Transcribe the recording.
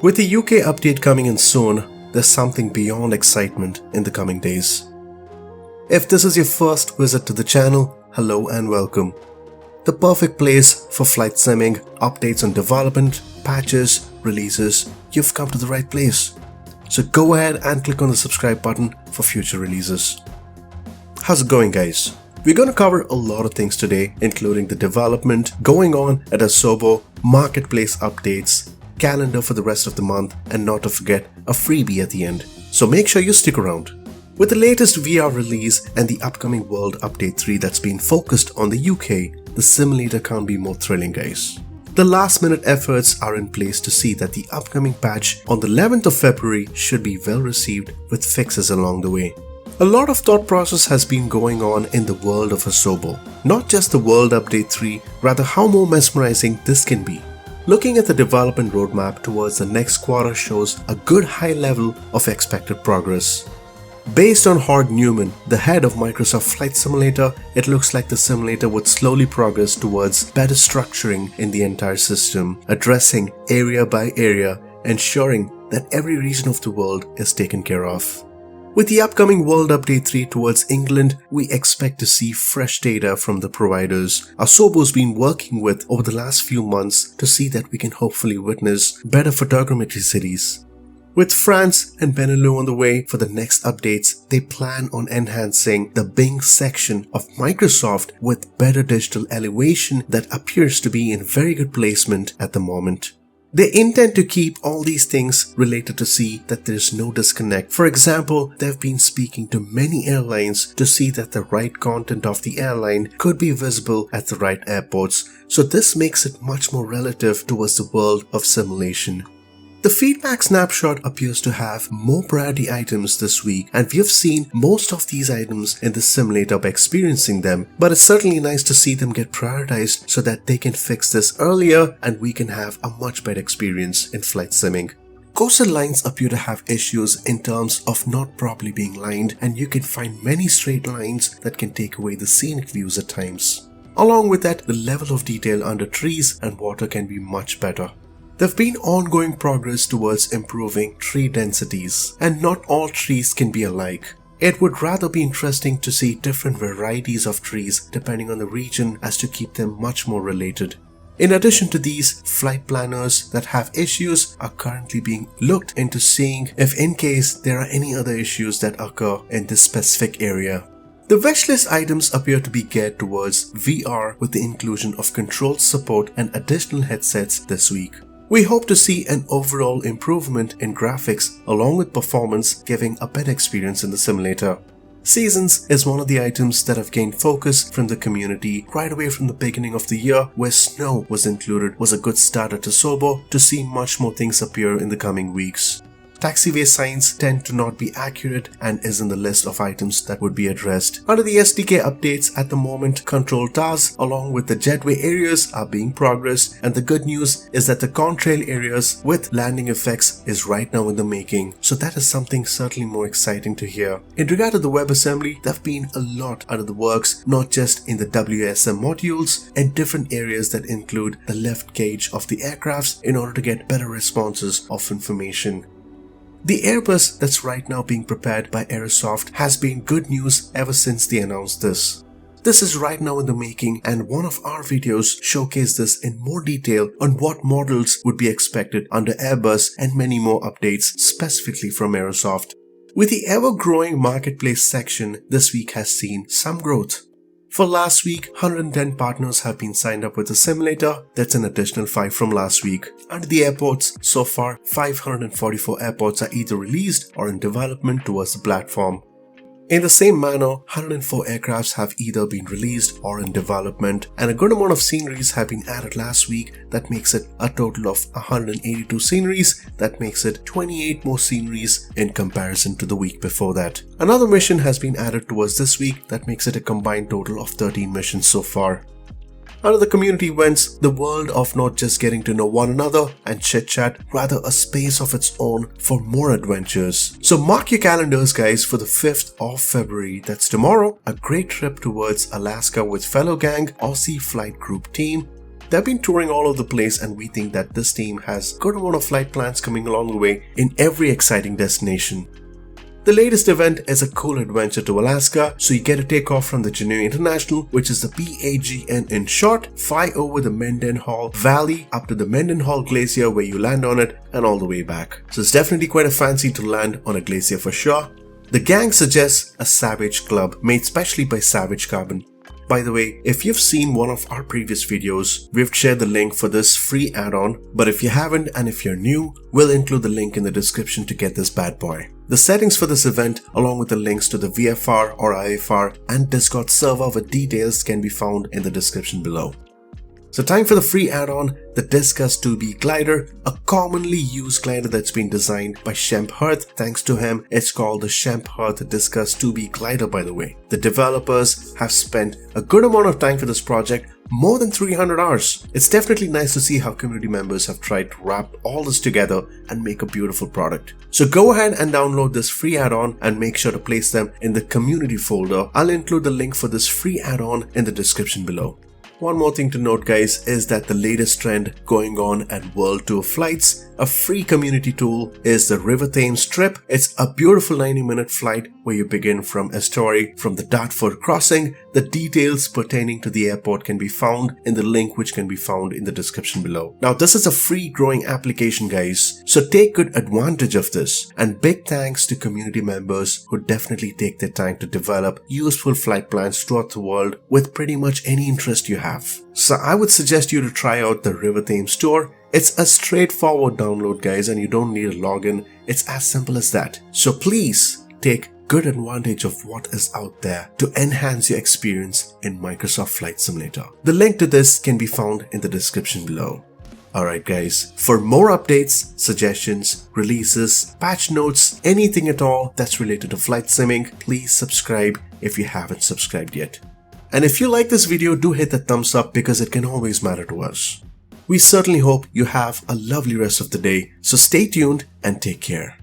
With the UK update coming in soon, there's something beyond excitement in the coming days. If this is your first visit to the channel, hello and welcome. The perfect place for flight simming, updates on development, patches, releases, you've come to the right place. So go ahead and click on the subscribe button for future releases. How's it going, guys? We're going to cover a lot of things today, including the development going on at Asobo, marketplace updates, calendar for the rest of the month, and not to forget a freebie at the end. So make sure you stick around. With the latest VR release and the upcoming World Update 3 that's been focused on the UK, the simulator can't be more thrilling, guys. The last minute efforts are in place to see that the upcoming patch on the 11th of February should be well received with fixes along the way. A lot of thought process has been going on in the world of Asobo. Not just the World Update 3, rather how more mesmerizing this can be. Looking at the development roadmap towards the next quarter shows a good high level of expected progress. Based on Howard Newman, the head of Microsoft Flight Simulator, it looks like the simulator would slowly progress towards better structuring in the entire system, addressing area by area, ensuring that every region of the world is taken care of. With the upcoming World Update 3 towards England, we expect to see fresh data from the providers Asobo's been working with over the last few months to see that we can hopefully witness better photogrammetry cities. With France and Benelux on the way for the next updates, they plan on enhancing the Bing section of Microsoft with better digital elevation that appears to be in very good placement at the moment. They intend to keep all these things related to see that there is no disconnect. For example, they've been speaking to many airlines to see that the right content of the airline could be visible at the right airports, so this makes it much more relative towards the world of simulation. The feedback snapshot appears to have more priority items this week, and we have seen most of these items in the simulator by experiencing them, but it's certainly nice to see them get prioritized so that they can fix this earlier and we can have a much better experience in flight simming. Coastal lines appear to have issues in terms of not properly being lined, and you can find many straight lines that can take away the scenic views at times. Along with that, the level of detail under trees and water can be much better. There have been ongoing progress towards improving tree densities, and not all trees can be alike. It would rather be interesting to see different varieties of trees depending on the region as to keep them much more related. In addition to these, flight planners that have issues are currently being looked into seeing if in case there are any other issues that occur in this specific area. The wishlist items appear to be geared towards VR with the inclusion of control support and additional headsets this week. We hope to see an overall improvement in graphics along with performance, giving a better experience in the simulator. Seasons is one of the items that have gained focus from the community right away from the beginning of the year, where snow was included was a good start at Asobo to see much more things appear in the coming weeks. Taxiway signs tend to not be accurate and is in the list of items that would be addressed. Under the SDK updates at the moment, control towers along with the jetway areas are being progressed, and the good news is that the contrail areas with landing effects is right now in the making, so that is something certainly more exciting to hear. In regard to the WebAssembly, there have been a lot out of the works, not just in the WSM modules and different areas that include the left gauge of the aircrafts in order to get better responses of information. The Airbus that's right now being prepared by Aerosoft has been good news ever since they announced this. This is right now in the making, and one of our videos showcased this in more detail on what models would be expected under Airbus and many more updates specifically from Aerosoft. With the ever-growing marketplace section, this week has seen some growth. For last week, 110 partners have been signed up with the simulator. That's an additional 5 from last week. Under the airports, so far 544 airports are either released or in development towards the platform. In the same manner, 104 aircrafts have either been released or in development, and a good amount of sceneries have been added last week. That makes it a total of 182 sceneries. That makes it 28 more sceneries in comparison to the week before that. Another mission has been added towards this week. That makes it a combined total of 13 missions so far. Under the community events, the world of not just getting to know one another and chit-chat, rather a space of its own for more adventures. So mark your calendars, guys, for the 5th of February, that's tomorrow, a great trip towards Alaska with fellow gang, Aussie flight group team, They've been touring all over the place, and we think that this team has a good amount of flight plans coming along the way in every exciting destination. The latest event is a cool adventure to Alaska, so you get to take off from the Genoa International, which is the PAGN in short, fly over the Mendenhall Valley up to the Mendenhall Glacier where you land on it and all the way back. So it's definitely quite a fancy to land on a glacier for sure. The gang suggests a Savage Club made specially by Savage Carbon. By the way, if you've seen one of our previous videos, we've shared the link for this free add-on, but if you haven't and if you're new, we'll include the link in the description to get this bad boy. The settings for this event, along with the links to the VFR or IFR and Discord server with details, can be found in the description below. So time for the free add-on, the Discuss 2B glider, a commonly used glider that's been designed by Shemp Hearth. Thanks to him, it's called the Shemp Hearth Discuss 2B glider, by the way. The developers have spent a good amount of time for this project, more than 300 hours. It's definitely nice to see how community members have tried to wrap all this together and make a beautiful product. So go ahead and download this free add-on and make sure to place them in the community folder. I'll include the link for this free add-on in the description below. One more thing to note, guys, is that the latest trend going on at World Tour Flights, a free community tool, is the River Thames trip. It's a beautiful 90-minute flight where you begin from Astoria from the Dartford crossing. The details pertaining to the airport can be found in the link which can be found in the description below. Now, this is a free growing application, guys, so take good advantage of this. And big thanks to community members who definitely take their time to develop useful flight plans throughout the world with pretty much any interest you have. So I would suggest you to try out the River Thames tour. It's a straightforward download, guys, and you don't need a login. It's as simple as that. So please take good advantage of what is out there to enhance your experience in Microsoft Flight Simulator. The link to this can be found in the description below. Alright guys, for more updates, suggestions, releases, patch notes, anything at all that's related to flight simming, please subscribe if you haven't subscribed yet. And if you like this video, do hit the thumbs up because it can always matter to us. We certainly hope you have a lovely rest of the day, so stay tuned and take care.